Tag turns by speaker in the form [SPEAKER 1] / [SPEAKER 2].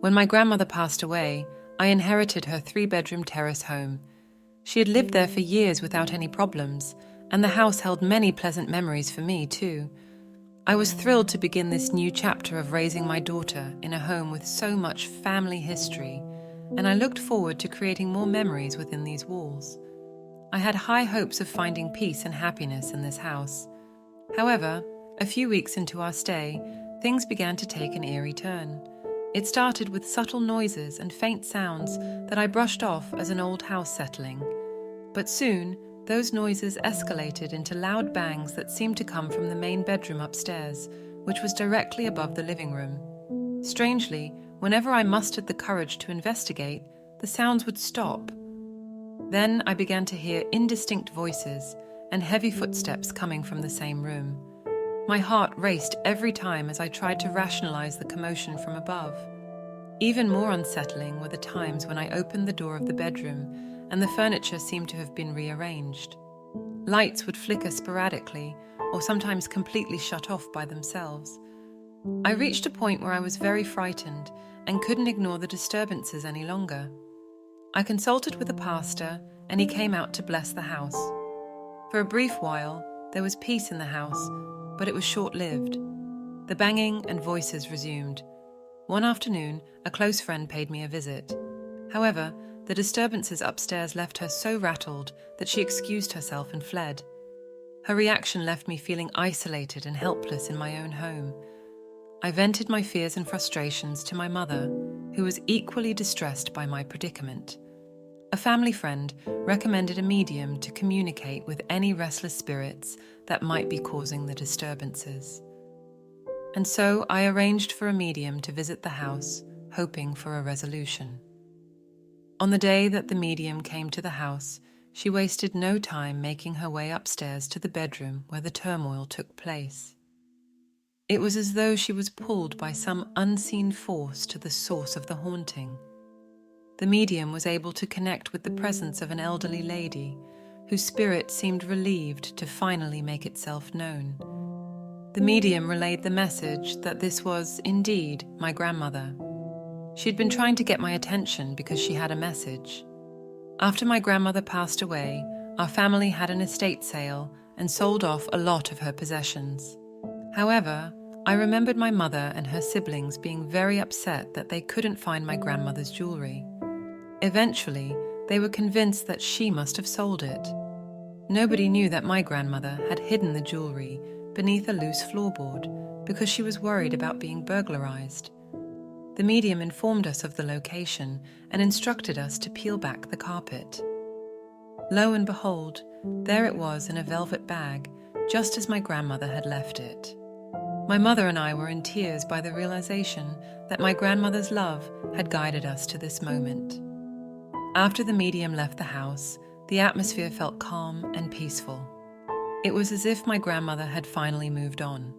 [SPEAKER 1] When my grandmother passed away, I inherited her 3-bedroom terrace home. She had lived there for years without any problems, and the house held many pleasant memories for me, too. I was thrilled to begin this new chapter of raising my daughter in a home with so much family history, and I looked forward to creating more memories within these walls. I had high hopes of finding peace and happiness in this house. However, a few weeks into our stay, things began to take an eerie turn. It started with subtle noises and faint sounds that I brushed off as an old house settling. But soon, those noises escalated into loud bangs that seemed to come from the main bedroom upstairs, which was directly above the living room. Strangely, whenever I mustered the courage to investigate, the sounds would stop. Then I began to hear indistinct voices and heavy footsteps coming from the same room. My heart raced every time as I tried to rationalize the commotion from above. Even more unsettling were the times when I opened the door of the bedroom and the furniture seemed to have been rearranged. Lights would flicker sporadically or sometimes completely shut off by themselves. I reached a point where I was very frightened and couldn't ignore the disturbances any longer. I consulted with a pastor and he came out to bless the house. For a brief while, there was peace in the house, but it was short-lived. The banging and voices resumed. One afternoon, a close friend paid me a visit. However, the disturbances upstairs left her so rattled that she excused herself and fled. Her reaction left me feeling isolated and helpless in my own home. I vented my fears and frustrations to my mother, who was equally distressed by my predicament. A family friend recommended a medium to communicate with any restless spirits that might be causing the disturbances. And so I arranged for a medium to visit the house, hoping for a resolution. On the day that the medium came to the house, she wasted no time making her way upstairs to the bedroom where the turmoil took place. It was as though she was pulled by some unseen force to the source of the haunting. The medium was able to connect with the presence of an elderly lady, whose spirit seemed relieved to finally make itself known. The medium relayed the message that this was, indeed, my grandmother. She had been trying to get my attention because she had a message. After my grandmother passed away, our family had an estate sale and sold off a lot of her possessions. However, I remembered my mother and her siblings being very upset that they couldn't find my grandmother's jewelry. Eventually, they were convinced that she must have sold it. Nobody knew that my grandmother had hidden the jewelry beneath a loose floorboard because she was worried about being burglarized. The medium informed us of the location and instructed us to peel back the carpet. Lo and behold, there it was in a velvet bag, just as my grandmother had left it. My mother and I were in tears by the realization that my grandmother's love had guided us to this moment. After the medium left the house, the atmosphere felt calm and peaceful. It was as if my grandmother had finally moved on.